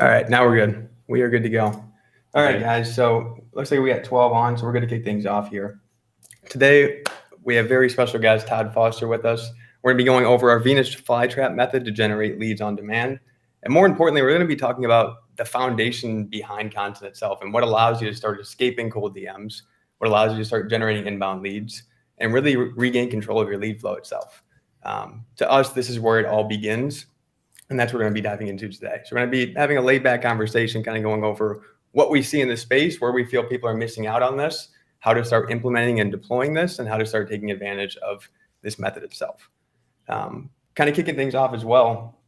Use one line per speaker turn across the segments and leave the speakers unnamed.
All right, now we're good. We are good to go. All right,
Okay.
guys. So looks like we got 12 on, so we're going to kick things off here. Today, we have very special guest Todd Foster with us. We're going to be going over our Venus flytrap method to generate leads on demand. And more importantly, we're going to be talking about the foundation behind content itself and what allows you to start escaping cold DMs, what allows you to start generating inbound leads, and really regain control of your lead flow itself. To us, this is where it all begins. And that's what we're going to be diving into today. So we're going to be having a laid back conversation, kind of going over what we see in the space, where we feel people are missing out on this, how to start implementing and deploying this, and how to start taking advantage of this method itself. Kind of kicking things off as well.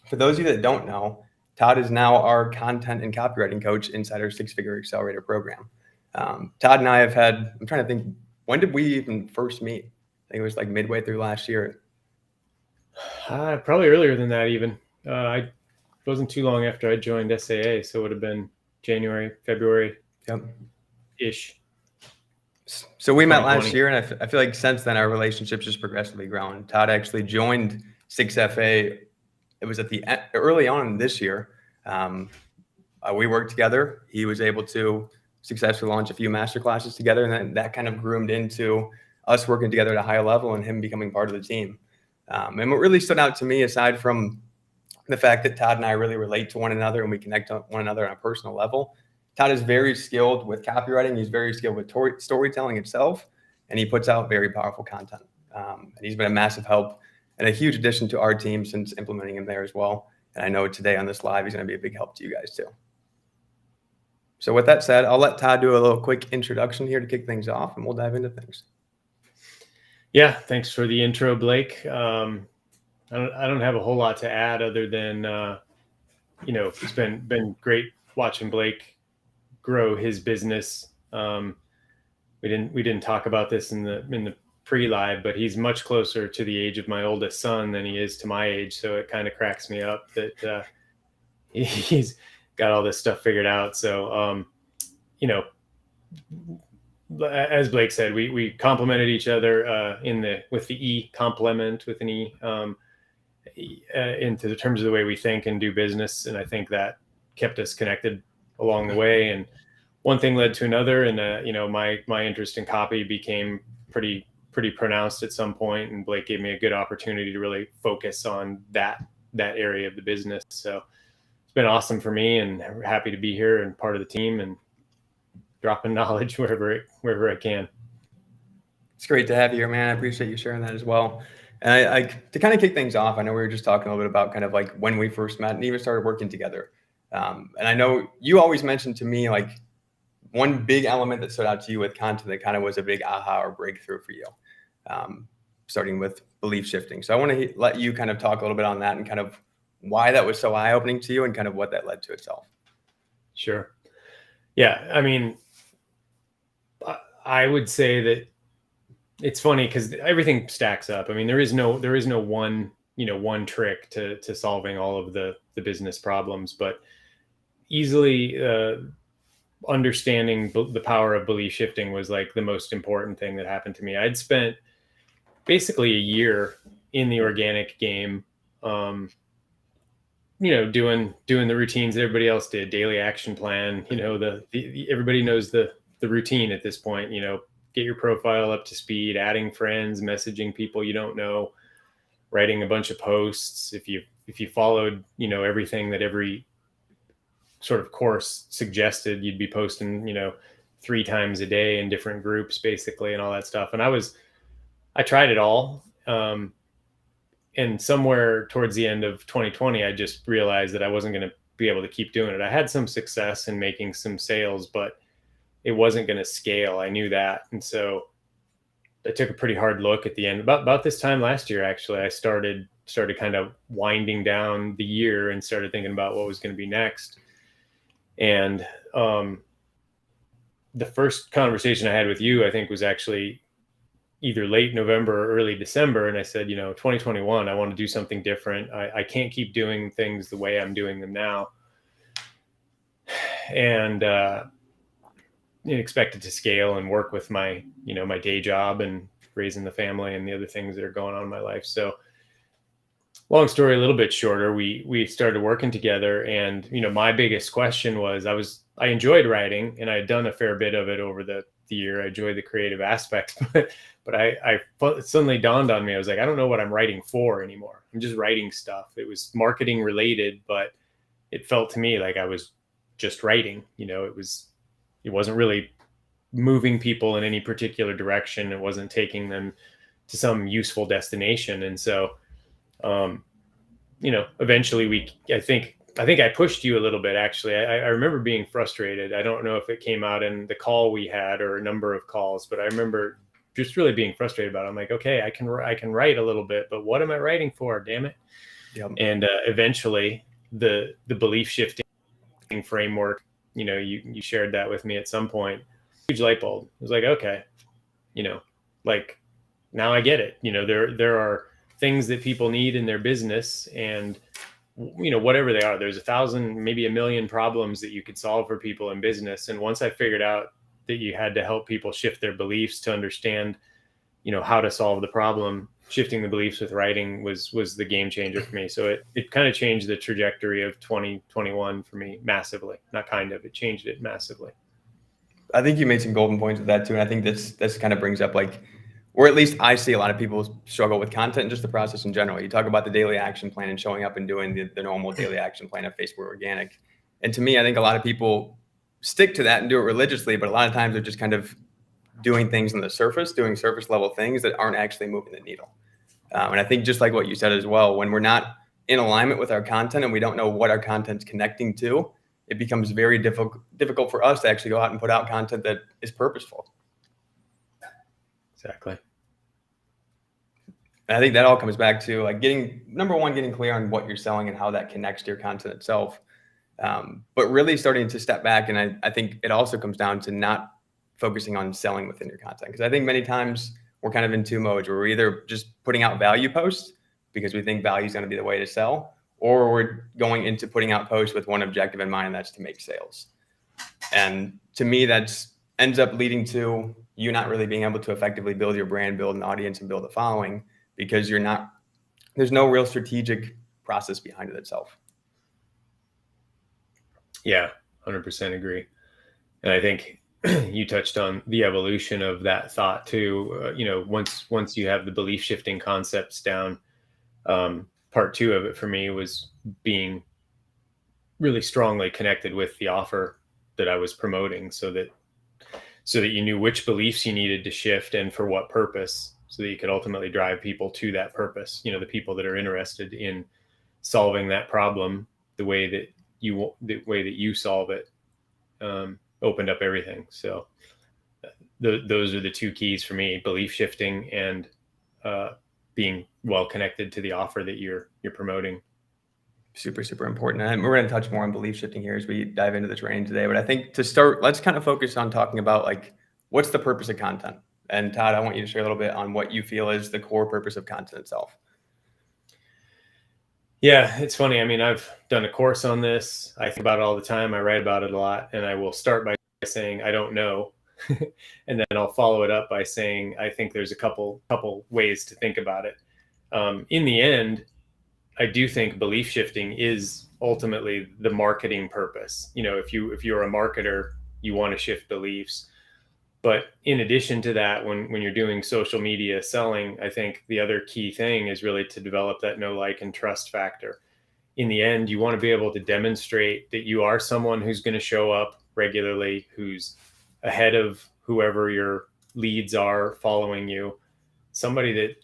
For those of you that don't know, Todd is now our content and copywriting coach inside our Six-Figure Accelerator program. Todd and I have had, I'm trying to think, when did we even first meet? I think it was like midway through last year.
Probably earlier than that even. I wasn't too long after I joined SAA, so it would have been January, February-ish.
So we met last year, and I feel like since then our relationship's just progressively grown. Todd actually joined 6FA. It was at the early on this year. We worked together. He was able to successfully launch a few masterclasses together, and then that kind of groomed into us working together at a high level and him becoming part of the team. And what really stood out to me, aside from the fact that Todd and I really relate to one another and we connect on one another on a personal level, Todd is very skilled with copywriting. He's very skilled with storytelling itself, and he puts out very powerful content. And he's been a massive help and a huge addition to our team since implementing him there as well. And I know today on this live, he's going to be a big help to you guys too. So with that said, I'll let Todd do a little quick introduction here to kick things off, and we'll dive into things.
Yeah, thanks for the intro, Blake. I don't have a whole lot to add other than, it's been great watching Blake grow his business. We didn't talk about this in the pre-live, but he's much closer to the age of my oldest son than he is to my age. So it kind of cracks me up that he's got all this stuff figured out. So, as Blake said, we complemented each other with the E, complement with an E, into the terms of the way we think and do business. And I think that kept us connected along the way. And one thing led to another. And, my interest in copy became pretty pronounced at some point. And Blake gave me a good opportunity to really focus on that area of the business. So it's been awesome for me, and happy to be here and part of the team and dropping knowledge wherever I can.
It's great to have you here, man. I appreciate you sharing that as well. And I to kind of kick things off, I know we were just talking a little bit about kind of like when we first met and even started working together. And I know you always mentioned to me like one big element that stood out to you with content that kind of was a big aha or breakthrough for you, starting with belief shifting. So I want to let you kind of talk a little bit on that and kind of why that was so eye-opening to you and kind of what that led to itself.
Sure. Yeah. I mean, I would say that it's funny because everything stacks up. I mean, there is no one trick to solving all of the business problems, but easily understanding the power of belief shifting was like the most important thing that happened to me. I'd spent basically a year in the organic game, doing the routines that everybody else did, daily action plan, everybody knows the routine at this point, get your profile up to speed, adding friends, messaging people you don't know, writing a bunch of posts. If you followed, everything that every sort of course suggested, you'd be posting, 3 times a day in different groups basically, and all that stuff. And I tried it all. And somewhere towards the end of 2020, I just realized that I wasn't going to be able to keep doing it. I had some success in making some sales, but it wasn't going to scale. I knew that. And so I took a pretty hard look at the end. About this time last year, actually, I started kind of winding down the year and started thinking about what was going to be next. And the first conversation I had with you, I think, was actually either late November or early December. And I said, 2021, I want to do something different. I can't keep doing things the way I'm doing them now. And expected to scale and work with my day job and raising the family and the other things that are going on in my life. So long story, a little bit shorter, we started working together, and my biggest question was, I enjoyed writing, and I had done a fair bit of it over the year. I enjoyed the creative aspect, but it suddenly dawned on me. I was like, I don't know what I'm writing for anymore. I'm just writing stuff. It was marketing related, but it felt to me like I was just writing. It wasn't really moving people in any particular direction. It wasn't taking them to some useful destination. And so eventually I think I pushed you a little bit, actually. I remember being frustrated. I don't know if it came out in the call we had or a number of calls, but I remember just really being frustrated about it. I'm like, okay, I can write a little bit, but what am I writing for? Damn it.
Yep.
And eventually the belief shifting framework, you shared that with me at some point. Huge light bulb. It was like, okay, like now I get it. There are things that people need in their business, and whatever they are, there's 1,000, maybe 1,000,000 problems that you could solve for people in business. And once I figured out that you had to help people shift their beliefs to understand, how to solve the problem, shifting the beliefs with writing was the game changer for me. So it kind of changed the trajectory of 2021 for me massively. It changed it massively.
I think you made some golden points with that too. And I think this kind of brings up, like, or at least I see a lot of people struggle with content and just the process in general. You talk about the daily action plan and showing up and doing the normal daily action plan of Facebook organic. And to me, I think a lot of people stick to that and do it religiously, but a lot of times they're just kind of doing things on the surface, doing surface level things that aren't actually moving the needle. And I think just like what you said as well, when we're not in alignment with our content and we don't know what our content's connecting to, it becomes very difficult for us to actually go out and put out content that is purposeful.
Exactly.
And I think that all comes back to, like, getting clear on what you're selling and how that connects to your content itself. But really starting to step back. And I think it also comes down to not focusing on selling within your content. Because I think many times we're kind of in two modes, where we're either just putting out value posts because we think value is going to be the way to sell, or we're going into putting out posts with one objective in mind, and that's to make sales. And to me, that's ends up leading to you not really being able to effectively build your brand, build an audience, and build a following, because there's no real strategic process behind it itself.
Yeah, 100% agree. And I think you touched on the evolution of that thought too. Once you have the belief shifting concepts down, part two of it for me was being really strongly connected with the offer that I was promoting, so that you knew which beliefs you needed to shift and for what purpose, so that you could ultimately drive people to that purpose. The people that are interested in solving that problem the way that you solve it, opened up everything. So those are the two keys for me: belief shifting and being well connected to the offer that you're promoting.
Super, super important. And we're going to touch more on belief shifting here as we dive into the training today. But I think to start, let's kind of focus on talking about, like, what's the purpose of content? And Todd, I want you to share a little bit on what you feel is the core purpose of content itself.
Yeah, it's funny. I mean, I've done a course on this. I think about it all the time. I write about it a lot, and I will start by saying, I don't know. And then I'll follow it up by saying, I think there's a couple ways to think about it. In the end, I do think belief shifting is ultimately the marketing purpose. If you're a marketer, you want to shift beliefs. But in addition to that, when you're doing social media selling, I think the other key thing is really to develop that know, like, and trust factor. In the end, you want to be able to demonstrate that you are someone who's going to show up regularly, who's ahead of whoever your leads are following you, somebody that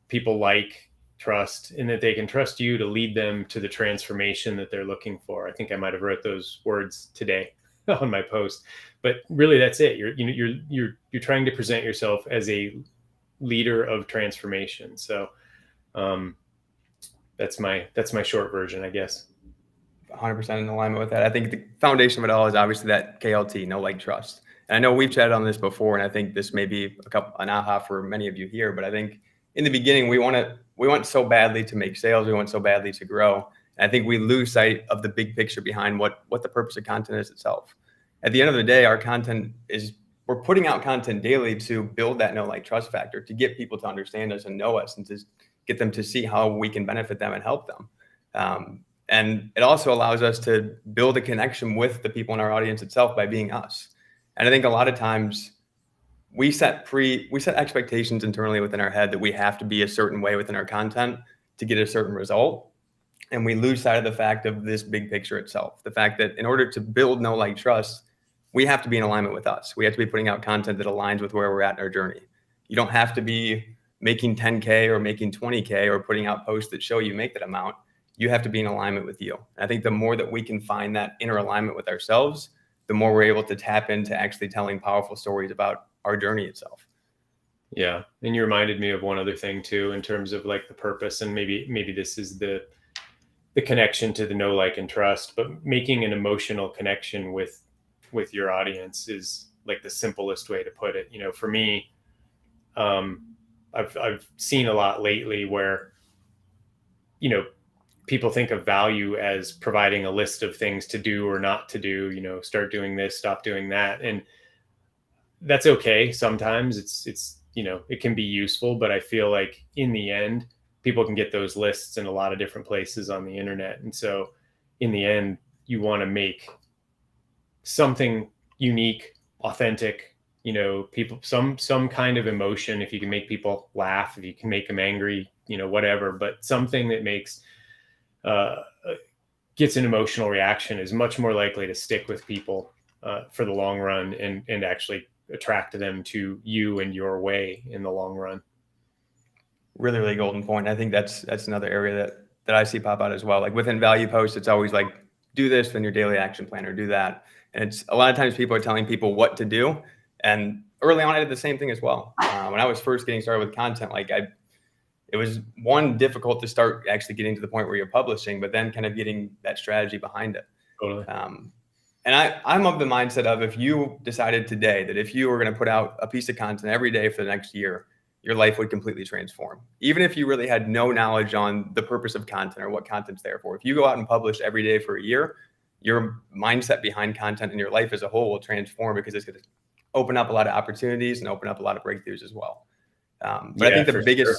people like, trust, and that they can trust you to lead them to the transformation that they're looking for. I think I might have wrote those words today on my post, but really that's it. You're trying to present yourself as a leader of transformation. So that's my short version, I guess.
100% in alignment with that. I think the foundation of it all is obviously that KLT, know, like, trust. And I know we've chatted on this before, and I think this may be an aha for many of you here, but I think in the beginning, we want so badly to make sales. We want so badly to grow. And I think we lose sight of the big picture behind what the purpose of content is itself. At the end of the day, our content we're putting out content daily to build that know, like, trust factor, to get people to understand us and know us, and to get them to see how we can benefit them and help them. And it also allows us to build a connection with the people in our audience itself by being us. And I think a lot of times we set expectations internally within our head that we have to be a certain way within our content to get a certain result. And we lose sight of the fact of this big picture itself. The fact that in order to build know, like, trust, we have to be in alignment with us. We have to be putting out content that aligns with where we're at in our journey. You don't have to be making 10K or making 20K or putting out posts that show you make that amount. You have to be in alignment with you. And I think the more that we can find that inner alignment with ourselves, the more we're able to tap into actually telling powerful stories about our journey itself.
Yeah. And you reminded me of one other thing too, in terms of like the purpose, and maybe this is the connection to the know, like, and trust, but making an emotional connection with your audience is like the simplest way to put it. You know, for me, I've seen a lot lately where, you know, people think of value as providing a list of things to do or not to do, you know, start doing this, stop doing that. And that's okay. Sometimes it's, you know, it can be useful, but I feel like in the end, people can get those lists in a lot of different places on the internet. And so in the end, you want to make something unique, authentic, you know, people, some kind of emotion. If you can make people laugh, if you can make them angry, you know, whatever, but something that makes, gets an emotional reaction is much more likely to stick with people for the long run, and actually attract them to you and your way in the long run.
Really, really golden point. I think that's another area that I see pop out as well. Like within value posts, it's always like, do this, then your daily action plan, or do that. And it's a lot of times people are telling people what to do. And early on, I did the same thing as well. When I was first getting started with content, like it was difficult to start actually getting to the point where you're publishing, but then kind of getting that strategy behind it.
Totally.
And I'm of the mindset of, if you decided today that if you were going to put out a piece of content every day for the next year, your life would completely transform. Even if you really had no knowledge on the purpose of content or what content's there for, if you go out and publish every day for a year, your mindset behind content and your life as a whole will transform, because it's going to open up a lot of opportunities and open up a lot of breakthroughs as well. But I think the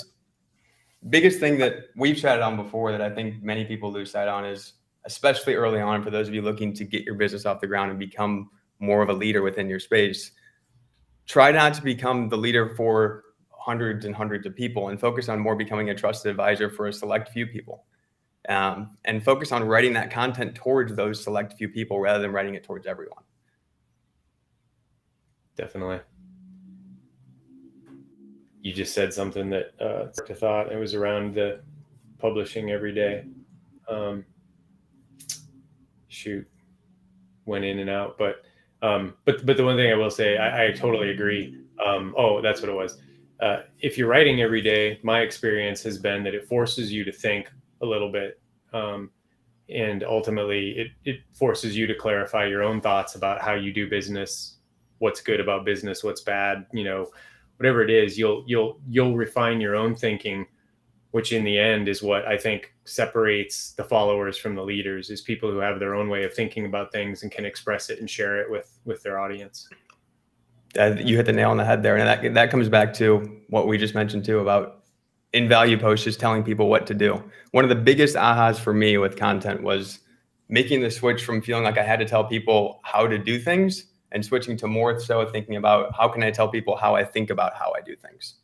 biggest thing that we've chatted on before that I think many people lose sight on is, especially early on, for those of you looking to get your business off the ground and become more of a leader within your space, try not to become the leader for hundreds and hundreds of people, and focus on more becoming a trusted advisor for a select few people. And focus on writing that content towards those select few people rather than writing it towards everyone.
Definitely. You just said something that I thought it was around the publishing every day. Went in and out, but the one thing I will say, I totally agree. That's what it was. If you're writing every day, my experience has been that it forces you to think a little bit. And ultimately it forces you to clarify your own thoughts about how you do business, what's good about business, what's bad, you know, whatever it is, you'll refine your own thinking, which in the end is what I think separates the followers from the leaders, is people who have their own way of thinking about things and can express it and share it with their audience.
You hit the nail on the head there. And that comes back to what we just mentioned too, about in value posts, just telling people what to do. One of the biggest ahas for me with content was making the switch from feeling like I had to tell people how to do things, and switching to more so thinking about, how can I tell people how I think about how I do things?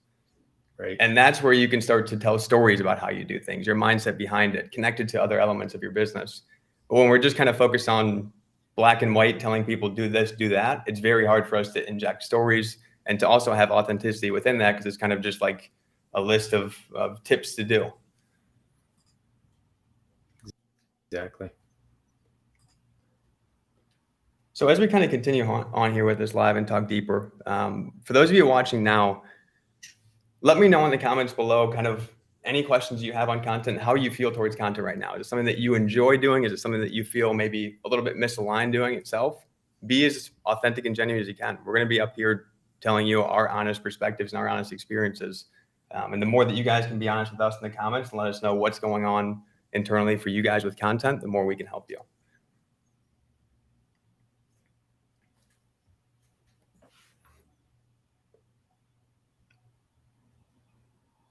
Right.
And that's where you can start to tell stories about how you do things, your mindset behind it, connected to other elements of your business. But when we're just kind of focused on black and white, telling people do this, do that, it's very hard for us to inject stories and to also have authenticity within that, because it's kind of just like a list of tips to do.
Exactly.
So as we kind of continue on here with this live and talk deeper, for those of you watching now, let me know in the comments below kind of any questions you have on content, how you feel towards content right now. Is it something that you enjoy doing? Is it something that you feel maybe a little bit misaligned doing itself? Be as authentic and genuine as you can. We're going to be up here telling you our honest perspectives and our honest experiences. And the more that you guys can be honest with us in the comments and let us know what's going on internally for you guys with content, the more we can help you.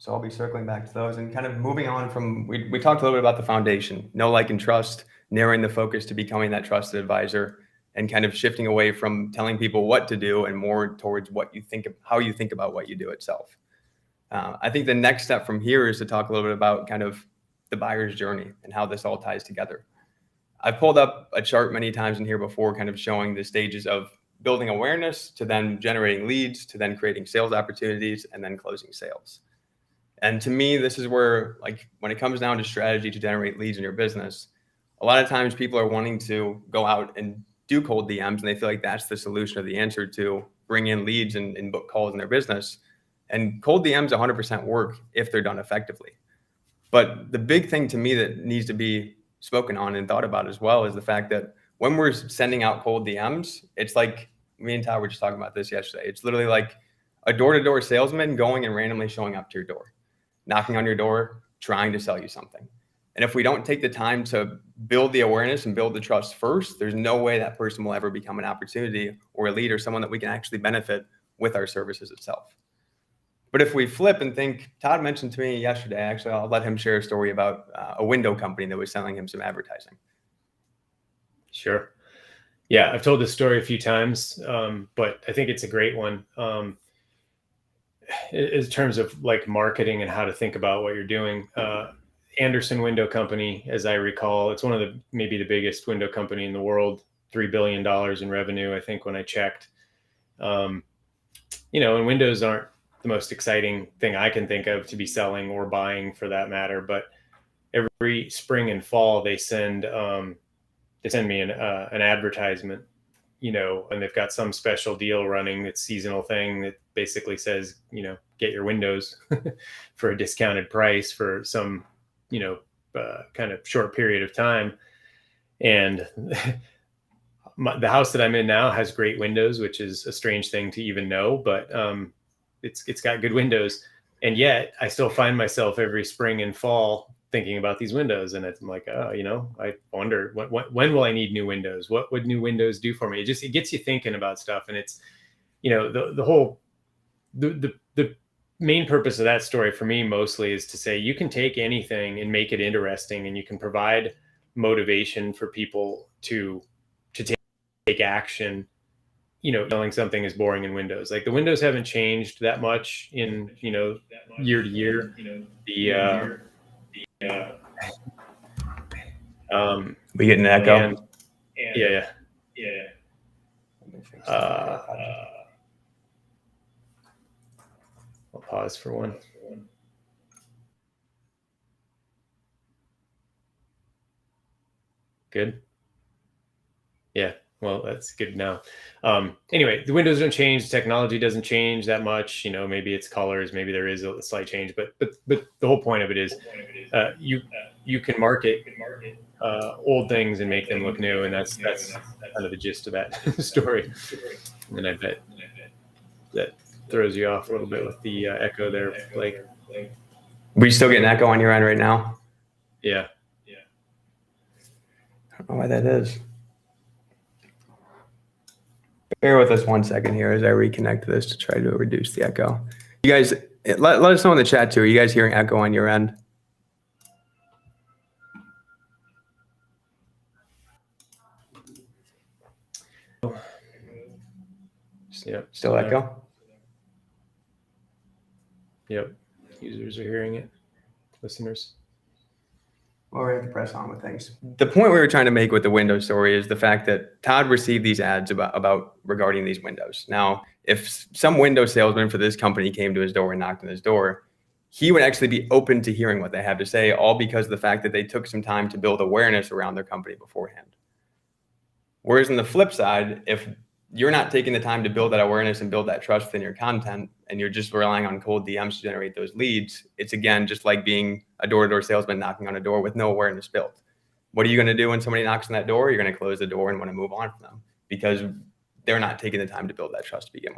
So I'll be circling back to those and kind of moving on from, we talked a little bit about the foundation, know, like, and trust, narrowing the focus to becoming that trusted advisor, and kind of shifting away from telling people what to do and more towards what you think of, how you think about what you do itself. I think the next step from here is to talk a little bit about kind of the buyer's journey and how this all ties together. I've pulled up a chart many times in here before, kind of showing the stages of building awareness to then generating leads to then creating sales opportunities and then closing sales. And to me, this is where, like, when it comes down to strategy to generate leads in your business, a lot of times people are wanting to go out and do cold DMs, and they feel like that's the solution or the answer to bring in leads and book calls in their business. And cold DMs 100% work if they're done effectively. But the big thing to me that needs to be spoken on and thought about as well is the fact that when we're sending out cold DMs, it's like, me and Todd were just talking about this yesterday. It's literally like a door-to-door salesman going and randomly showing up to your door, knocking on your door, trying to sell you something. And if we don't take the time to build the awareness and build the trust first, there's no way that person will ever become an opportunity or a lead or someone that we can actually benefit with our services itself. But if we flip and think, Todd mentioned to me yesterday, actually, I'll let him share a story about a window company that was selling him some advertising.
Sure. Yeah, I've told this story a few times, but I think it's a great one. In terms of like marketing and how to think about what you're doing. Anderson Window Company, as I recall, it's one of the, maybe the biggest window company in the world, $3 billion in revenue, I think, when I checked. And windows aren't the most exciting thing I can think of to be selling or buying, for that matter. But every spring and fall, they send me an advertisement, and they've kind some special deal running. It's seasonal thing that basically says, get your windows for a discounted price for some, kind of short period of time. And the house that I'm in now has great windows, which is a strange thing to even know, but it's got good windows. And yet I still find myself every spring and fall thinking about these windows. And I'm like, I wonder when will I need new windows? What would new windows do for me? It gets you thinking about stuff. And it's, the main purpose of that story for me mostly is to say, you can take anything and make it interesting, and you can provide motivation for people to take action. Telling something is boring in Windows. Like, the Windows haven't changed that much in, year to year.
We get an echo.
Yeah. I'll pause for one. Good. Yeah. Well, that's good now. Anyway, the windows don't change. Technology doesn't change that much. Maybe it's colors. Maybe there is a slight change. But the whole point of it is, you can market old things and make them look new, and that's kind of the gist of that story. And I bet that throws you off a little bit with the echo there, Blake.
We still get an echo on your end right now?
Yeah.
I don't know why that is. Bear with us 1 second here as I reconnect this to try to reduce the echo. You guys, let us know in the chat too. Are you guys hearing echo on your end?
Yep.
Still echo?
Yep. Users are hearing it. Listeners.
Well, we're going to press on with things. The point we were trying to make with the Windows story is the fact that Todd received these ads about regarding these windows. Now, if some Windows salesman for this company came to his door and knocked on his door, he would actually be open to hearing what they have to say, all because of the fact that they took some time to build awareness around their company beforehand. Whereas on the flip side, if you're not taking the time to build that awareness and build that trust in your content, and you're just relying on cold DMs to generate those leads, it's again just like being a door-to-door salesman knocking on a door with no awareness built. What are you going to do when somebody knocks on that door? You're going to close the door and want to move on from them because they're not taking the time to build that trust to begin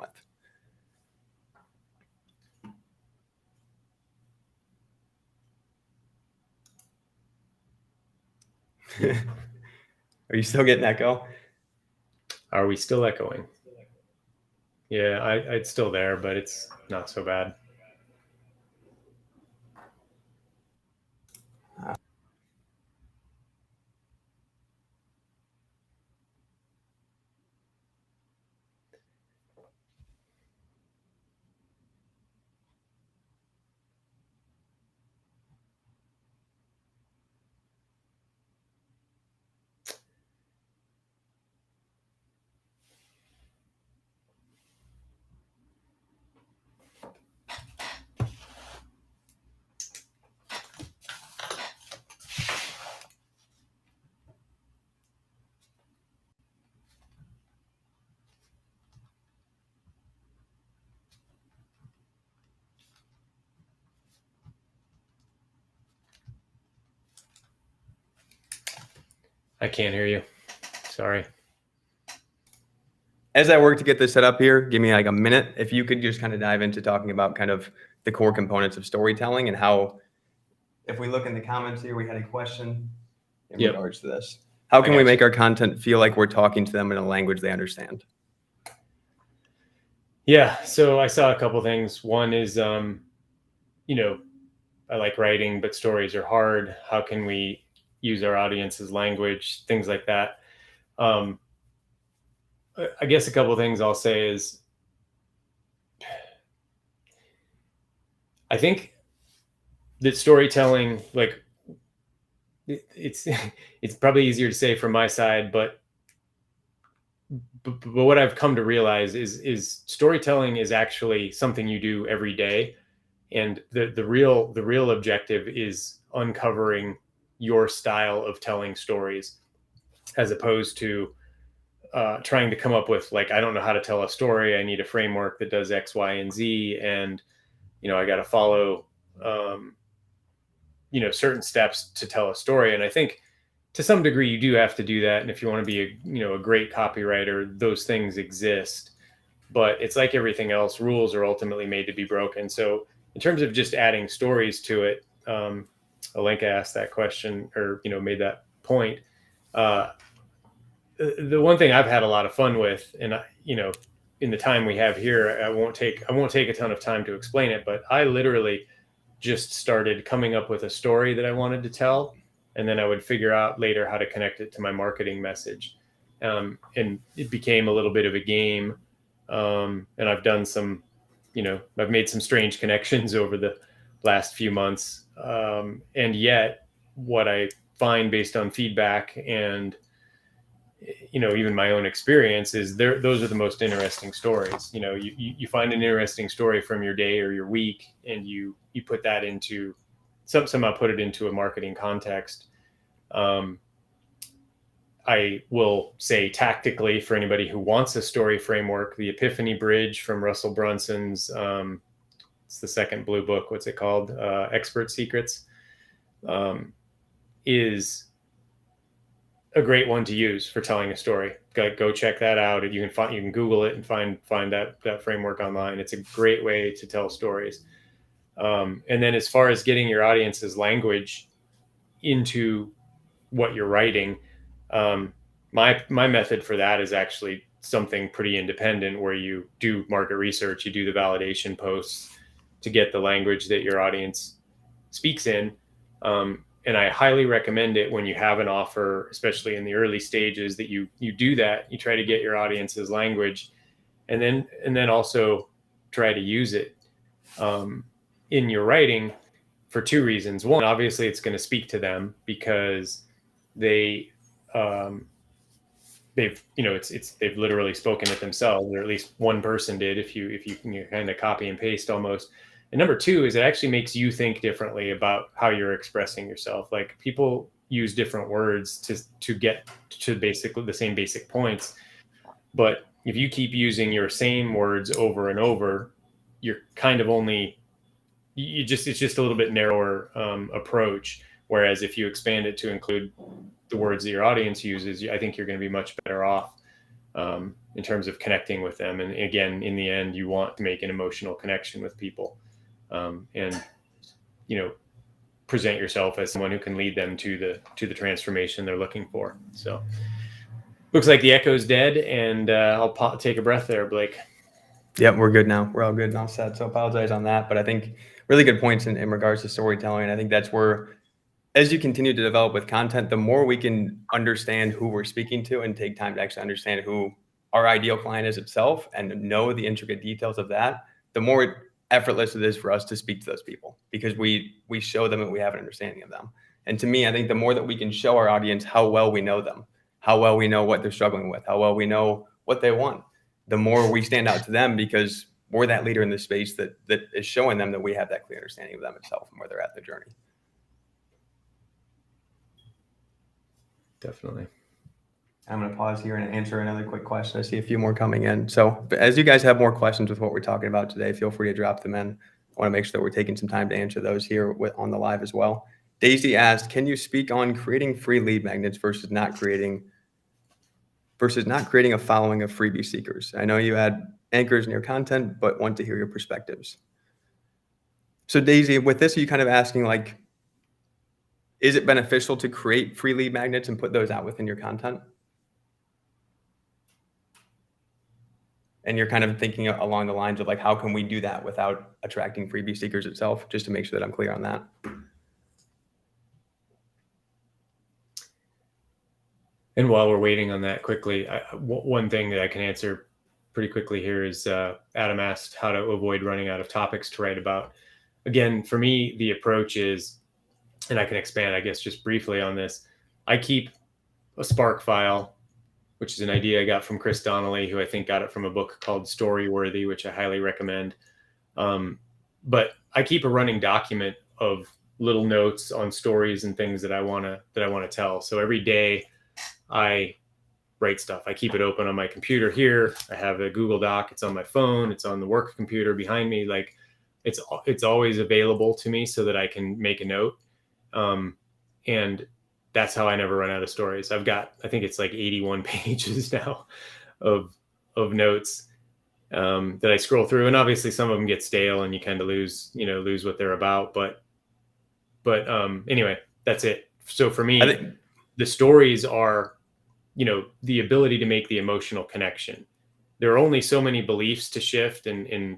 with. Are you still getting echo?
Are we still echoing? Yeah, it's still there, but it's not so bad. I can't hear you. Sorry.
As I work to get this set up here, give me like a minute. If you could just kind of dive into talking about kind of the core components of storytelling and how, if we look in the comments here, we had a question in
Yep.
regards to this. How can
I
we
got
make
you.
our content feel like we're talking to them in a language they understand?
Yeah. So I saw a couple things. One is, you know, I like writing, but stories are hard. How can we use our audience's language? Things like that. I guess a couple things I'll say is, I think that storytelling, like, it's it's probably easier to say from my side, but what I've come to realize is storytelling is actually something you do every day, and the real objective is uncovering your style of telling stories, as opposed to trying to come up with, like, I don't know how to tell a story. I need a framework that does X, Y, and Z, and I got to follow certain steps to tell a story. And I think to some degree you do have to do that. And if you want to be a great copywriter, those things exist. But it's like everything else, rules are ultimately made to be broken. So in terms of just adding stories to it, Alenka asked that question, or made that point. The one thing I've had a lot of fun with, and in the time we have here, I won't take a ton of time to explain it, but I literally just started coming up with a story that I wanted to tell, and then I would figure out later how to connect it to my marketing message. And it became a little bit of a game. And I've done some, I've made some strange connections over the last few months. And yet what I find based on feedback and, even my own experience is those are the most interesting stories. You find an interesting story from your day or your week, and you put that into somehow put it into a marketing context. I will say tactically, for anybody who wants a story framework, the Epiphany Bridge from Russell Brunson's, it's the second blue book. What's it called? Expert Secrets, is a great one to use for telling a story. Go check that out. You can Google it and find that framework online. It's a great way to tell stories. And then as far as getting your audience's language into what you're writing, my method for that is actually something pretty independent, where you do market research, you do the validation posts to get the language that your audience speaks in. And I highly recommend it when you have an offer, especially in the early stages, that you do that. You try to get your audience's language, and then also try to use it in your writing for two reasons. One, obviously, it's going to speak to them because they've literally spoken it themselves, or at least one person did. If you can kind of copy and paste almost. And number two is it actually makes you think differently about how you're expressing yourself. Like, people use different words to get to basically the same basic points. But if you keep using your same words over and over, you're kind of it's just a little bit narrower approach. Whereas if you expand it to include the words that your audience uses, I think you're going to be much better off in terms of connecting with them. And again, in the end, you want to make an emotional connection with people. And present yourself as someone who can lead them to the transformation they're looking for. So looks like the echo's dead, and I'll take a breath there, Blake.
Yep, we're good now. We're all good and all set. So apologize on that, but I think really good points in regards to storytelling. I think that's where, as you continue to develop with content, the more we can understand who we're speaking to and take time to actually understand who our ideal client is itself and know the intricate details of that, the more effortless it is for us to speak to those people, because we show them and we have an understanding of them. And to me, I think the more that we can show our audience how well we know them, how well we know what they're struggling with, how well we know what they want, the more we stand out to them, because we're that leader in the space that is showing them that we have that clear understanding of them itself and where they're at in the journey.
Definitely.
I'm going to pause here and answer another quick question. I see a few more coming in. So as you guys have more questions with what we're talking about today, feel free to drop them in. I want to make sure that we're taking some time to answer those here on the live as well. Daisy asked, can you speak on creating free lead magnets versus not creating a following of freebie seekers? I know you add anchors in your content, but want to hear your perspectives. So Daisy, with this, are you kind of asking like, is it beneficial to create free lead magnets and put those out within your content? And you're kind of thinking along the lines of like, how can we do that without attracting freebie seekers itself? Just to make sure that I'm clear on that.
And while we're waiting on that quickly, one thing that I can answer pretty quickly here is Adam asked how to avoid running out of topics to write about. Again, for me, the approach is, and I can expand, I guess, just briefly on this. I keep a Spark file, which is an idea I got from Chris Donnelly, who I think got it from a book called Storyworthy, which I highly recommend. But I keep a running document of little notes on stories and things that I want to tell. So every day I write stuff. I keep it open on my computer here. I have a Google Doc. It's on my phone. It's on the work computer behind me. Like it's always available to me so that I can make a note. And that's how I never run out of stories. I've got, I think it's like 81 pages now of notes that I scroll through. And obviously some of them get stale and you kind of lose what they're about. But anyway, that's it. So for me, the stories are, the ability to make the emotional connection. There are only so many beliefs to shift and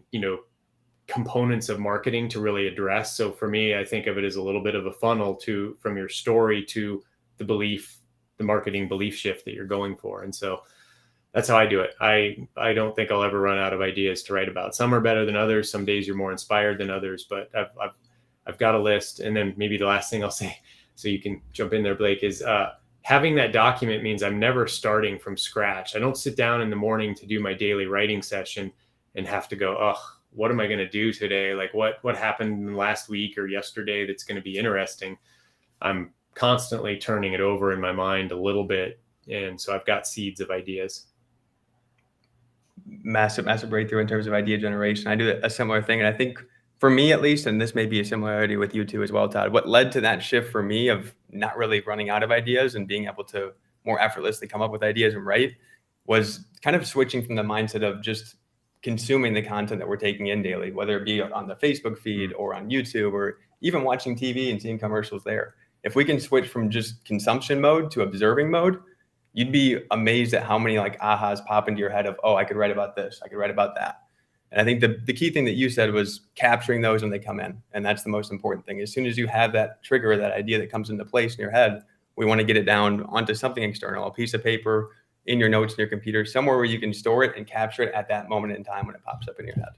components of marketing to really address. So for me, I think of it as a little bit of a funnel from your story to the marketing belief shift that you're going for. And so that's how I do it. I don't think I'll ever run out of ideas to write about. Some are better than others. Some days you're more inspired than others, but I've got a list. And then maybe the last thing I'll say, so you can jump in there, Blake, is having that document means I'm never starting from scratch. I don't sit down in the morning to do my daily writing session and have to go, oh, what am I going to do today? Like what happened last week or yesterday that's going to be interesting? I'm constantly turning it over in my mind a little bit. And so I've got seeds of ideas.
Massive breakthrough in terms of idea generation. I do a similar thing. And I think for me, at least, and this may be a similarity with you too as well, Todd, what led to that shift for me of not really running out of ideas and being able to more effortlessly come up with ideas and write was kind of switching from the mindset of just consuming the content that we're taking in daily, whether it be on the Facebook feed or on YouTube or even watching TV and seeing commercials there. If we can switch from just consumption mode to observing mode, you'd be amazed at how many like ahas pop into your head of, oh, I could write about this, I could write about that. And I think the key thing that you said was capturing those when they come in. And that's the most important thing. As soon as you have that trigger, that idea that comes into place in your head, we want to get it down onto something external, a piece of paper, in your notes in your computer, somewhere where you can store it and capture it at that moment in time when it pops up in your head.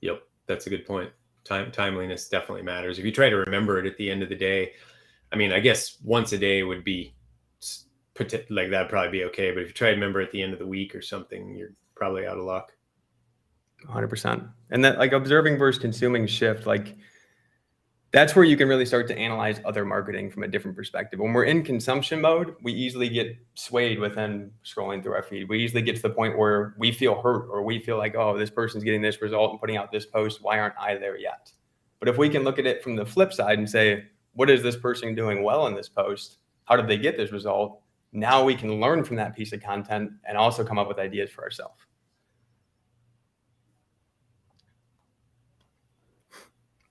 Yep, that's a good point. Timeliness definitely matters. If you try to remember it at the end of the day, I mean, I guess once a day would be like that'd probably be okay. But if you try to remember at the end of the week or something, you're probably out of luck.
100%. And that like observing versus consuming shift, like that's where you can really start to analyze other marketing from a different perspective. When we're in consumption mode, we easily get swayed within scrolling through our feed. We easily get to the point where we feel hurt or we feel like, oh, this person's getting this result and putting out this post. Why aren't I there yet? But if we can look at it from the flip side and say, what is this person doing well in this post? How did they get this result? Now we can learn from that piece of content and also come up with ideas for ourselves.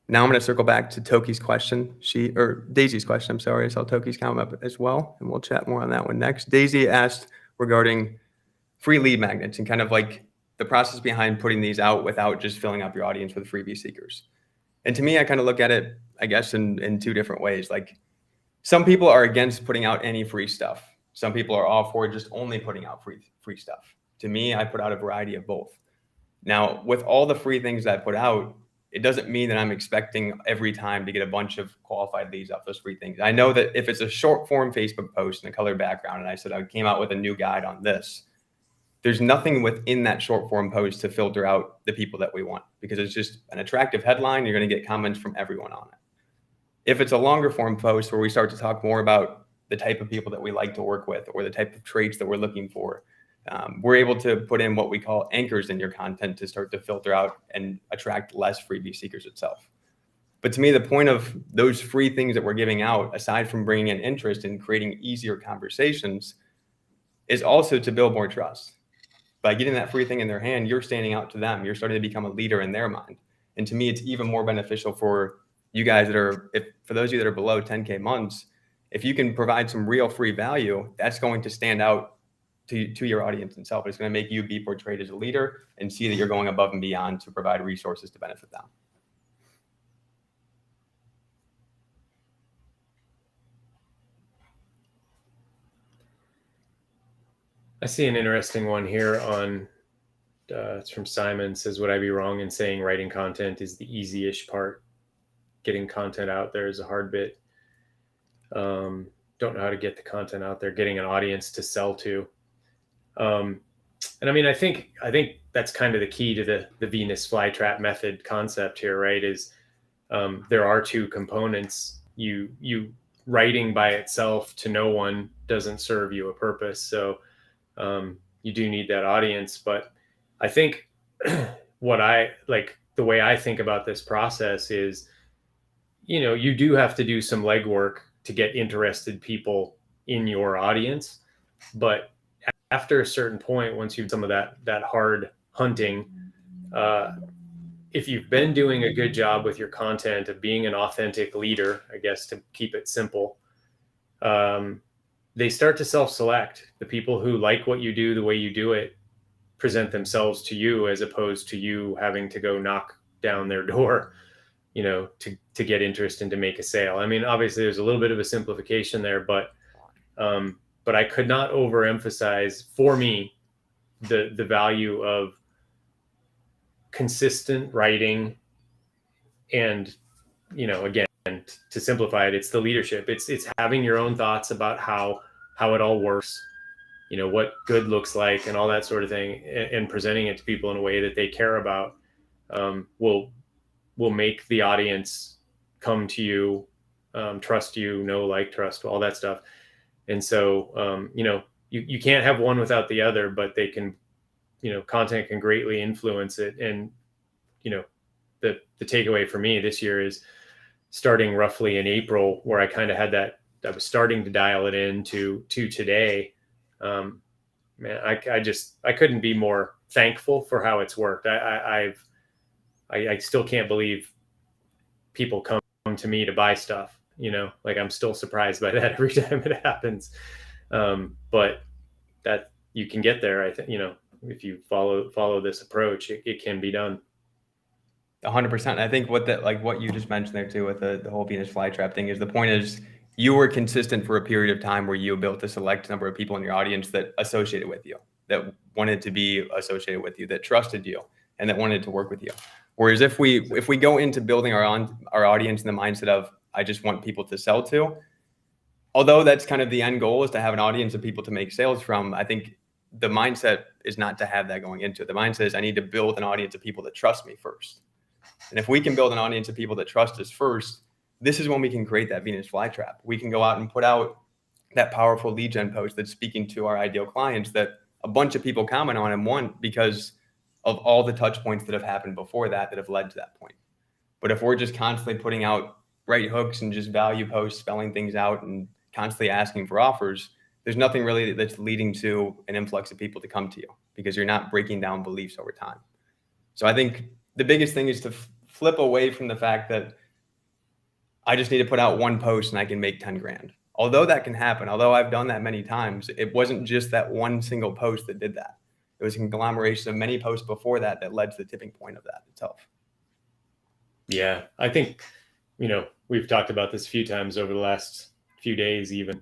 Now I'm going to circle back to Toki's question. Daisy's question, I'm sorry. I saw Toki's come up as well, and we'll chat more on that one next. Daisy asked regarding free lead magnets and kind of like the process behind putting these out without just filling up your audience with freebie seekers. And to me, I kind of look at it, I guess, in two different ways. Like some people are against putting out any free stuff. Some people are all for just only putting out free stuff. To me, I put out a variety of both. Now, with all the free things that I put out, it doesn't mean that I'm expecting every time to get a bunch of qualified leads off those free things. I know that if it's a short form Facebook post in a colored background, and I said I came out with a new guide on this, there's nothing within that short form post to filter out the people that we want because it's just an attractive headline. You're going to get comments from everyone on it. If it's a longer form post where we start to talk more about the type of people that we like to work with or the type of traits that we're looking for, we're able to put in what we call anchors in your content to start to filter out and attract less freebie seekers itself. But to me, the point of those free things that we're giving out, aside from bringing in interest and creating easier conversations, is also to build more trust. By getting that free thing in their hand, you're standing out to them. You're starting to become a leader in their mind. And to me, it's even more beneficial for you guys that are, for those of you that are below 10K months, if you can provide some real free value, that's going to stand out to your audience itself. It's going to make you be portrayed as a leader and see that you're going above and beyond to provide resources to benefit them.
I see an interesting one here on, it's from Simon, says, would I be wrong in saying writing content is the easy-ish part? Getting content out there is a hard bit. Don't know how to get the content out there, getting an audience to sell to. And I mean, I think that's kind of the key to the Venus flytrap method concept here, right? Is there are two components. You writing by itself to no one doesn't serve you a purpose. So you do need that audience. But I think what I like, the way I think about this process is, you know, you do have to do some legwork to get interested people in your audience. But after a certain point, once you've done some of that hard hunting, if you've been doing a good job with your content of being an authentic leader, I guess to keep it simple, they start to self-select. The people who like what you do, the way you do it, present themselves to you, as opposed to you having to go knock down their door, you know, to get interest and to make a sale. I mean, obviously there's a little bit of a simplification there, but I could not overemphasize, for me, the value of consistent writing. And, you know, again, to simplify it, it's the leadership. It's having your own thoughts about how it all works, you know, what good looks like and all that sort of thing, and presenting it to people in a way that they care about, will make the audience come to you, trust you, know, like, trust, all that stuff. And so, you know, you can't have one without the other, but they can, you know, content can greatly influence it. And, you know, the takeaway for me this year is starting roughly in April, where I kind of had that, I was starting to dial it in to today. Man, I couldn't be more thankful for how it's worked. I still can't believe people come to me to buy stuff, you know, like I'm still surprised by that every time it happens. But that you can get there. I think, you know, if you follow this approach, it can be done.
100%. I think what you just mentioned there too, with the whole Venus flytrap thing, is the point is you were consistent for a period of time where you built a select number of people in your audience that associated with you, that wanted to be associated with you, that trusted you, and that wanted to work with you. Whereas if we go into building our audience in the mindset of, I just want people to sell to, although that's kind of the end goal, is to have an audience of people to make sales from, I think the mindset is not to have that going into it. The mindset is, I need to build an audience of people that trust me first. And if we can build an audience of people that trust us first, this is when we can create that Venus flytrap. We can go out and put out that powerful lead gen post that's speaking to our ideal clients that a bunch of people comment on and want, because of all the touch points that have happened before that have led to that point. But if we're just constantly putting out right hooks and just value posts, spelling things out and constantly asking for offers, there's nothing really that's leading to an influx of people to come to you, because you're not breaking down beliefs over time. So I think the biggest thing is to flip away from the fact that I just need to put out one post and I can make 10 grand. Although that can happen, although I've done that many times, it wasn't just that one single post that did that. It was a conglomeration of many posts before that led to the tipping point of that itself.
Yeah, I think, you know, we've talked about this a few times over the last few days, even.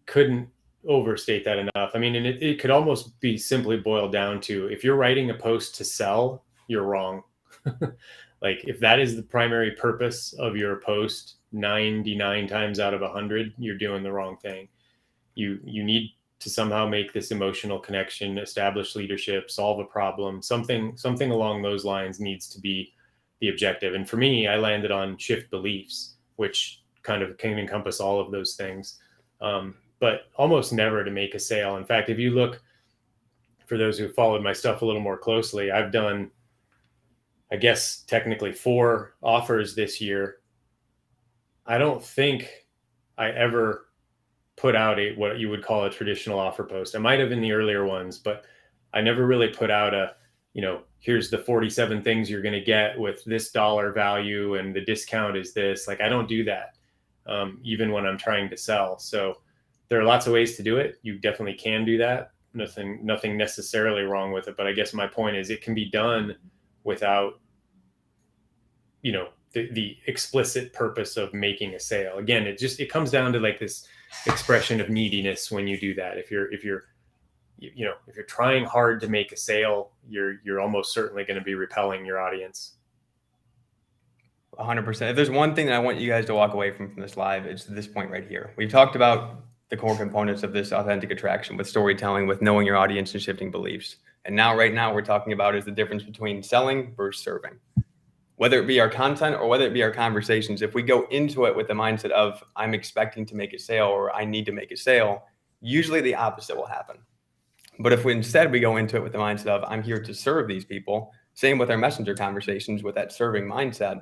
Couldn't overstate that enough. I mean, and it could almost be simply boiled down to, if you're writing a post to sell, you're wrong. Like, if that is the primary purpose of your post, 99 times out of 100, you're doing the wrong thing. You need to somehow make this emotional connection, establish leadership, solve a problem, something along those lines needs to be the objective. And for me, I landed on shift beliefs, which kind of can encompass all of those things, but almost never to make a sale. In fact, if you look, for those who followed my stuff a little more closely, I've done I guess technically 4 offers this year. I don't think I ever put out what you would call a traditional offer post. I might have in the earlier ones, but I never really put out here's the 47 things you're going to get with this dollar value and the discount is this. Like, I don't do that, even when I'm trying to sell. So there are lots of ways to do it. You definitely can do that. Nothing necessarily wrong with it. But I guess my point is it can be done without, the explicit purpose of making a sale. Again, it comes down to like this expression of neediness when you do that. If you're trying hard to make a sale, you're almost certainly going to be repelling your audience.
100%. If there's one thing that I want you guys to walk away from this live, it's this point right here. We've talked about the core components of this authentic attraction with storytelling, with knowing your audience and shifting beliefs. And right now we're talking about is the difference between selling versus serving. Whether it be our content or whether it be our conversations, if we go into it with the mindset of I'm expecting to make a sale or I need to make a sale, usually the opposite will happen. But if we go into it with the mindset of I'm here to serve these people, same with our messenger conversations with that serving mindset,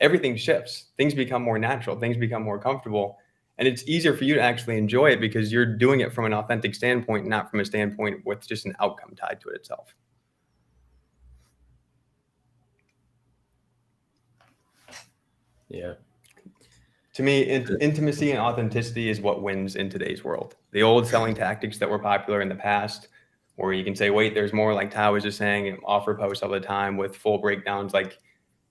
everything shifts. Things become more natural, things become more comfortable, and it's easier for you to actually enjoy it because you're doing it from an authentic standpoint, not from a standpoint with just an outcome tied to it itself.
Yeah.
To me, intimacy and authenticity is what wins in today's world. The old selling tactics that were popular in the past, where you can say, wait, there's more, like Ty was just saying, offer posts all the time with full breakdowns, like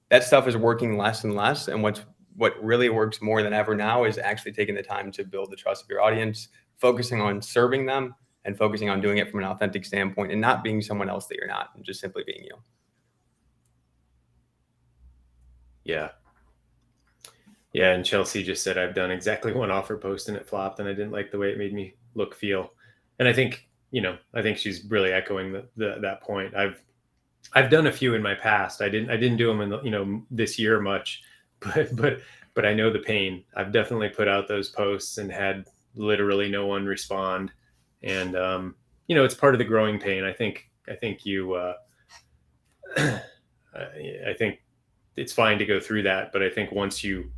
that stuff is working less and less. And what really works more than ever now is actually taking the time to build the trust of your audience, focusing on serving them and focusing on doing it from an authentic standpoint and not being someone else that you're not, and just simply being you.
Yeah. Yeah, and Chelsea just said I've done exactly one offer post and it flopped, and I didn't like the way it made me feel. And I think she's really echoing that point. I've done a few in my past. I didn't do them in this year much, but I know the pain. I've definitely put out those posts and had literally no one respond, and it's part of the growing pain. I think it's fine to go through that, but I think once you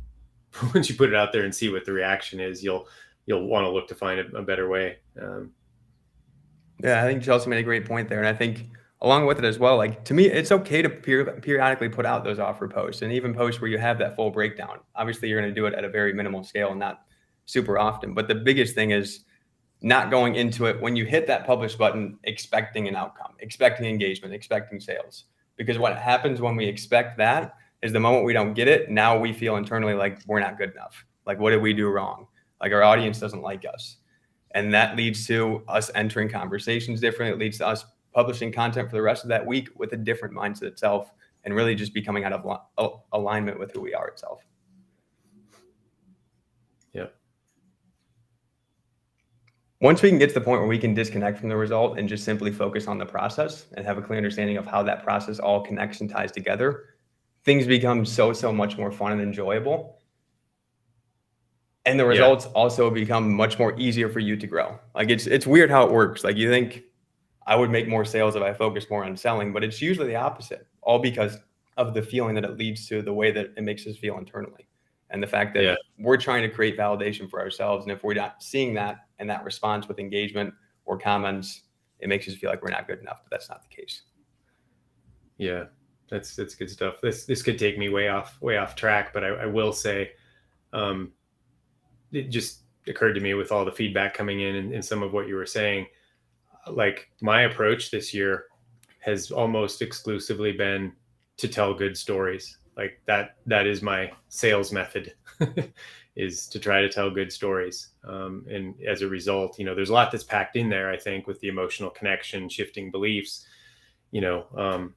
put it out there and see what the reaction is, you'll want to look to find a better way.
Yeah, I think Chelsea made a great point there. And I think along with it as well, like to me, it's okay to periodically put out those offer posts and even posts where you have that full breakdown. Obviously, you're going to do it at a very minimal scale and not super often. But the biggest thing is not going into it when you hit that publish button, expecting an outcome, expecting engagement, expecting sales. Because what happens when we expect that is the moment we don't get it, now we feel internally like we're not good enough. Like, what did we do wrong? Like our audience doesn't like us. And that leads to us entering conversations differently. It leads to us publishing content for the rest of that week with a different mindset itself and really just becoming out of alignment with who we are itself.
Yep.
Once we can get to the point where we can disconnect from the result and just simply focus on the process and have a clear understanding of how that process all connects and ties together, things become so much more fun and enjoyable. And the results also become much more easier for you to grow. Like it's weird how it works. Like you think I would make more sales if I focused more on selling, but it's usually the opposite, all because of the feeling that it leads to, the way that it makes us feel internally. And the fact that we're trying to create validation for ourselves. And if we're not seeing that and that response with engagement or comments, it makes us feel like we're not good enough, but that's not the case.
Yeah, that's good stuff. This could take me way off track, but I will say, it just occurred to me with all the feedback coming in and some of what you were saying, like my approach this year has almost exclusively been to tell good stories. Like that is my sales method is to try to tell good stories. And as a result, there's a lot that's packed in there, I think, with the emotional connection, shifting beliefs, and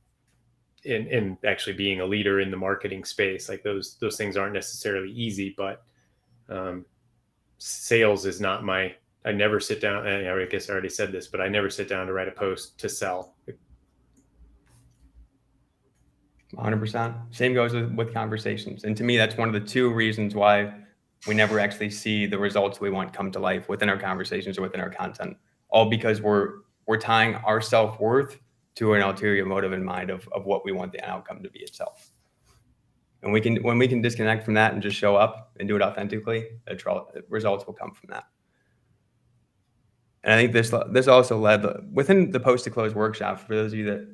actually being a leader in the marketing space. Like those things aren't necessarily easy, but sales is not I never sit down, and I guess I already said this, but I never sit down to write a post to sell.
100%. Same goes with conversations. And to me, that's one of the two reasons why we never actually see the results we want come to life within our conversations or within our content, all because we're tying our self-worth to an ulterior motive in mind of what we want the outcome to be itself. And when we can disconnect from that and just show up and do it authentically, results will come from that. And I think this also led within the Post to Close workshop. For those of you that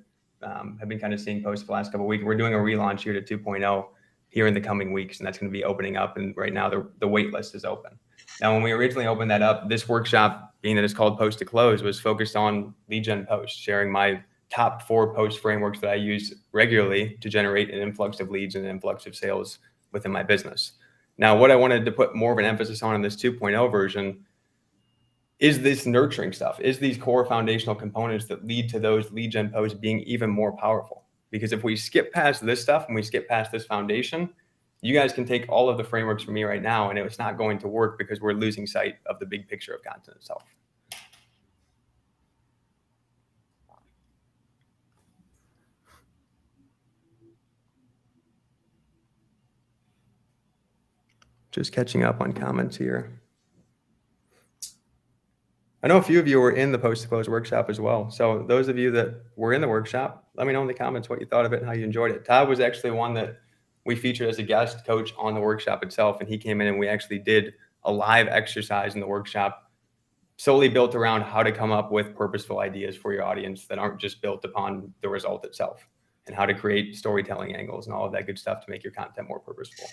have been kind of seeing posts the last couple of weeks, we're doing a relaunch here to 2.0 here in the coming weeks, and that's going to be opening up. And right now the wait list is open. Now, when we originally opened that up, this workshop, being that it's called Post to Close, was focused on lead gen posts, sharing my top 4 post frameworks that I use regularly to generate an influx of leads and an influx of sales within my business. Now, what I wanted to put more of an emphasis on in this 2.0 version is this nurturing stuff, is these core foundational components that lead to those lead gen posts being even more powerful. Because if we skip past this stuff and we skip past this foundation, you guys can take all of the frameworks from me right now and it's not going to work because we're losing sight of the big picture of content itself. Just catching up on comments here. I know a few of you were in the Post to Close workshop as well. So those of you that were in the workshop, let me know in the comments what you thought of it and how you enjoyed it. Todd was actually one that we featured as a guest coach on the workshop itself. And he came in and we actually did a live exercise in the workshop solely built around how to come up with purposeful ideas for your audience that aren't just built upon the result itself, and how to create storytelling angles and all of that good stuff to make your content more purposeful.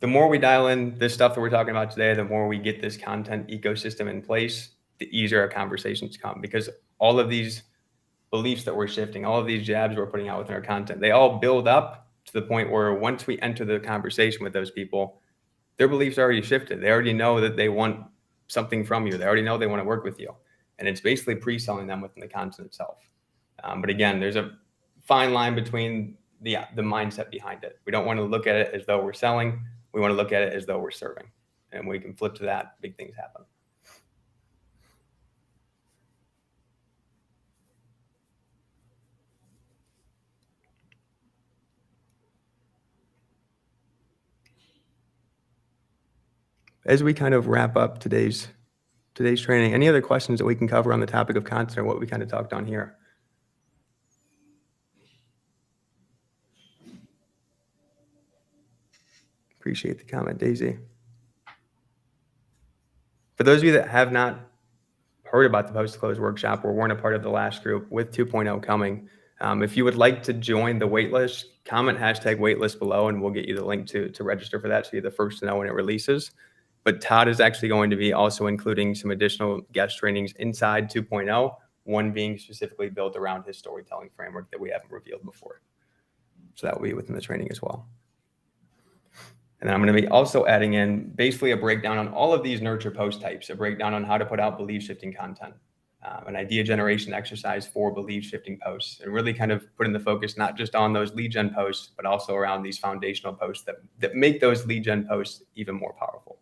The more we dial in this stuff that we're talking about today, the more we get this content ecosystem in place, the easier our conversations come, because all of these beliefs that we're shifting, all of these jabs we're putting out within our content, they all build up to the point where once we enter the conversation with those people, their beliefs are already shifted. They already know that they want something from you. They already know they want to work with you. And it's basically pre-selling them within the content itself. But again, there's a fine line between the mindset behind it. We don't want to look at it as though we're selling. We want to look at it as though we're serving. And we can flip to that, big things happen. As we kind of wrap up today's training, any other questions that we can cover on the topic of content or what we kind of talked on here? Appreciate the comment, Daisy. For those of you that have not heard about the Post to Close workshop or weren't a part of the last group with 2.0 coming, if you would like to join the waitlist, comment #waitlist below and we'll get you the link to register for that so you're the first to know when it releases. But Todd is actually going to be also including some additional guest trainings inside 2.0, one being specifically built around his storytelling framework that we haven't revealed before. So that will be within the training as well. And then I'm going to be also adding in basically a breakdown on all of these nurture post types, a breakdown on how to put out belief shifting content, an idea generation exercise for belief shifting posts, and really kind of putting the focus not just on those lead gen posts, but also around these foundational posts that make those lead gen posts even more powerful.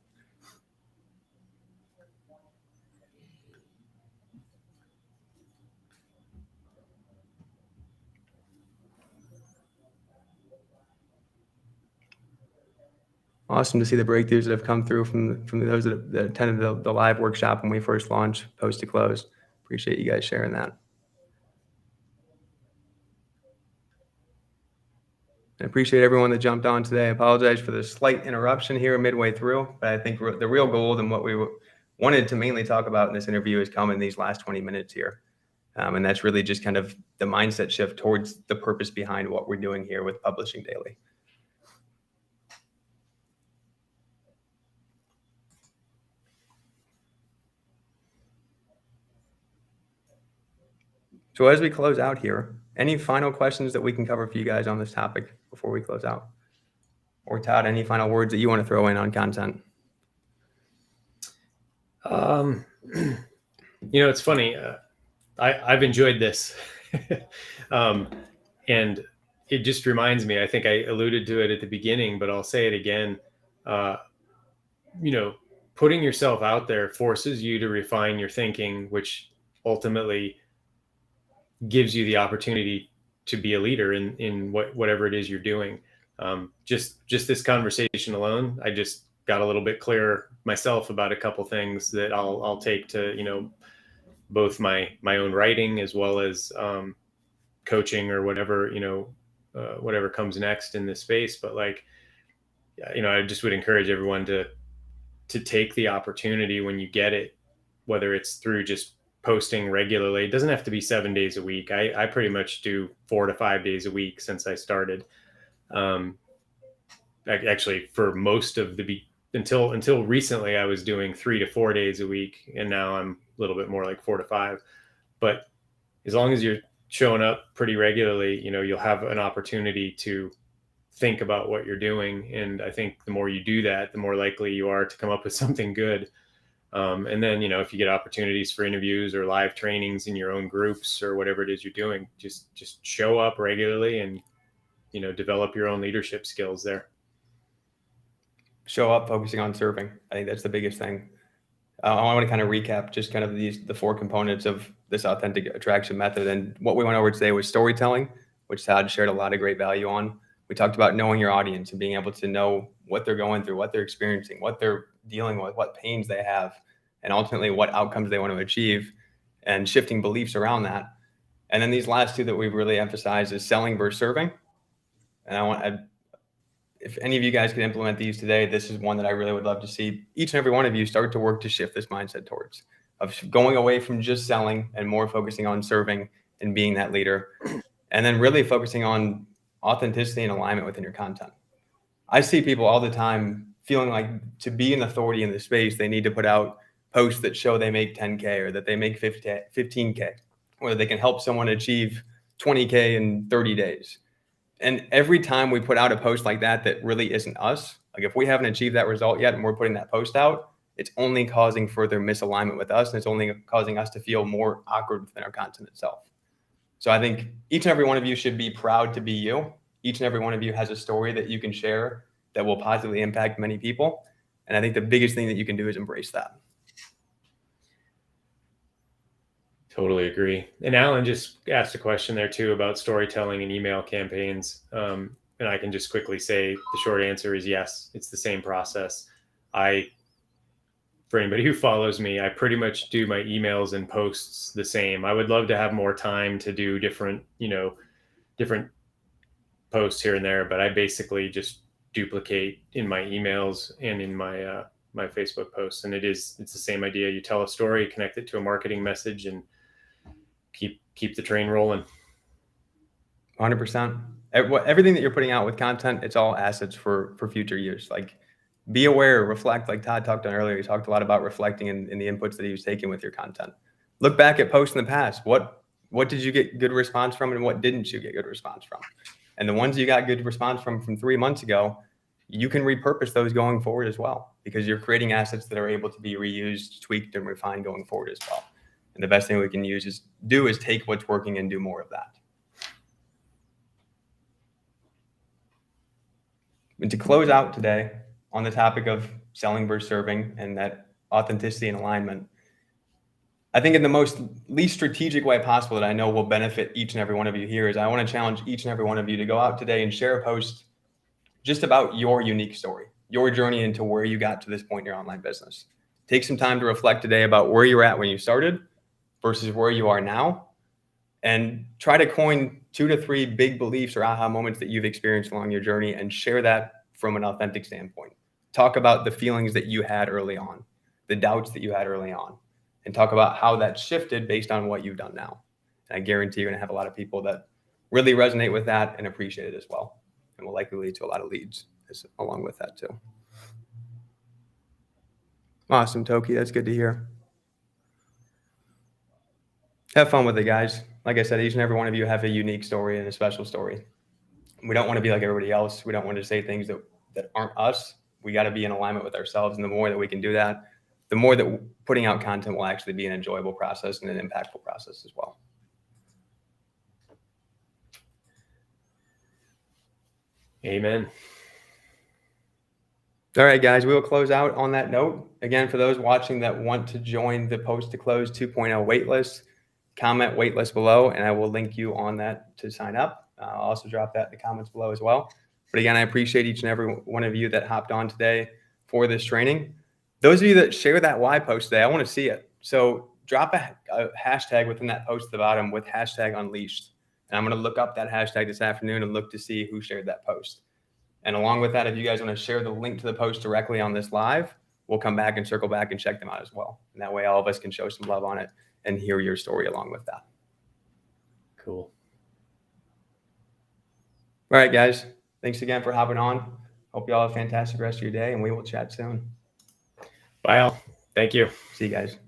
Awesome to see the breakthroughs that have come through from those that attended the live workshop when we first launched Post to Close. Appreciate you guys sharing that. I appreciate everyone that jumped on today. I apologize for the slight interruption here midway through, but I think the real gold and what we wanted to mainly talk about in this interview has come in these last 20 minutes here. And that's really just kind of the mindset shift towards the purpose behind what we're doing here with Publishing Daily. So as we close out here, any final questions that we can cover for you guys on this topic before we close out? Or Todd, any final words that you want to throw in on content?
It's funny. I've enjoyed this. And it just reminds me, I think I alluded to it at the beginning, but I'll say it again. Putting yourself out there forces you to refine your thinking, which ultimately gives you the opportunity to be a leader in whatever it is you're doing. Just this conversation alone, I just got a little bit clearer myself about a couple things that I'll take to, both my own writing as well as coaching or whatever, whatever comes next in this space. But like, I just would encourage everyone to take the opportunity when you get it, whether it's through just posting regularly. It doesn't have to be 7 days a week. I pretty much do 4 to 5 days a week since I started. Actually, for most of until recently, I was doing 3 to 4 days a week, and now I'm a little bit more like 4 to 5. But as long as you're showing up pretty regularly, you'll have an opportunity to think about what you're doing. And I think the more you do that, the more likely you are to come up with something good. And then, if you get opportunities for interviews or live trainings in your own groups or whatever it is you're doing, just show up regularly and, develop your own leadership skills there.
Show up focusing on serving. I think that's the biggest thing. I want to kind of recap just kind of the 4 components of this authentic attraction method. And what we went over today was storytelling, which Todd shared a lot of great value on. We talked about knowing your audience and being able to know what they're going through, what they're experiencing, what they're dealing with, what pains they have, and ultimately what outcomes they want to achieve, and shifting beliefs around that. And then these last 2 that we've really emphasized is selling versus serving. And if any of you guys could implement these today, this is one that I really would love to see each and every one of you start to work to shift this mindset towards, of going away from just selling and more focusing on serving and being that leader, and then really focusing on authenticity and alignment within your content. I see people all the time feeling like to be an authority in the space, they need to put out posts that show they make 10K or that they make 15K, or that they can help someone achieve 20K in 30 days. And every time we put out a post like that really isn't us, like if we haven't achieved that result yet and we're putting that post out, it's only causing further misalignment with us, and it's only causing us to feel more awkward within our content itself. So I think each and every one of you should be proud to be you. Each and every one of you has a story that you can share that will positively impact many people. And I think the biggest thing that you can do is embrace that.
Totally agree. And Alan just asked a question there too about storytelling and email campaigns. And I can just quickly say the short answer is yes, it's the same process. For anybody who follows me, I pretty much do my emails and posts the same. I would love to have more time to do different posts here and there, but I basically just duplicate in my emails and in my my Facebook posts. And it's the same idea. You tell a story, connect it to a marketing message, and keep the train rolling.
100%. Everything that you're putting out with content, it's all assets for future years. Like, be aware, reflect, like Todd talked on earlier. He talked a lot about reflecting in the inputs that he was taking with your content. Look back at posts in the past. What did you get good response from, and what didn't you get good response from? And the ones you got good response from 3 months ago, you can repurpose those going forward as well, because you're creating assets that are able to be reused, tweaked, and refined going forward as well. And the best thing we can is take what's working and do more of that. And to close out today on the topic of selling versus serving and that authenticity and alignment, I think in the most least strategic way possible that I know will benefit each and every one of you here is I want to challenge each and every one of you to go out today and share a post just about your unique story, your journey into where you got to this point in your online business. Take some time to reflect today about where you were at when you started versus where you are now, and try to coin 2 to 3 big beliefs or aha moments that you've experienced along your journey and share that from an authentic standpoint. Talk about the feelings that you had early on, the doubts that you had early on, and talk about how that shifted based on what you've done now. And I guarantee you're going to have a lot of people that really resonate with that and appreciate it as well, and will likely lead to a lot of leads along with that too. Awesome, Toki. That's good to hear. Have fun with it, guys. Like I said, each and every one of you have a unique story and a special story. We don't want to be like everybody else. We don't want to say things that aren't us. We got to be in alignment with ourselves. And the more that we can do that, the more that putting out content will actually be an enjoyable process and an impactful process as well.
Amen.
All right, guys, we will close out on that note. Again, for those watching that want to join the Post to Close 2.0 waitlist, comment waitlist below, and I will link you on that to sign up. I'll also drop that in the comments below as well. But again, I appreciate each and every one of you that hopped on today for this training. Those of you that share that why post today, I want to see it. So drop a hashtag within that post at the bottom with hashtag unleashed. And I'm going to look up that hashtag this afternoon and look to see who shared that post. And along with that, if you guys want to share the link to the post directly on this live, we'll come back and circle back and check them out as well. And that way all of us can show some love on it and hear your story along with that.
Cool.
All right, guys. Thanks again for hopping on. Hope you all have a fantastic rest of your day, and we will chat soon.
Bye all. Thank you.
See you guys.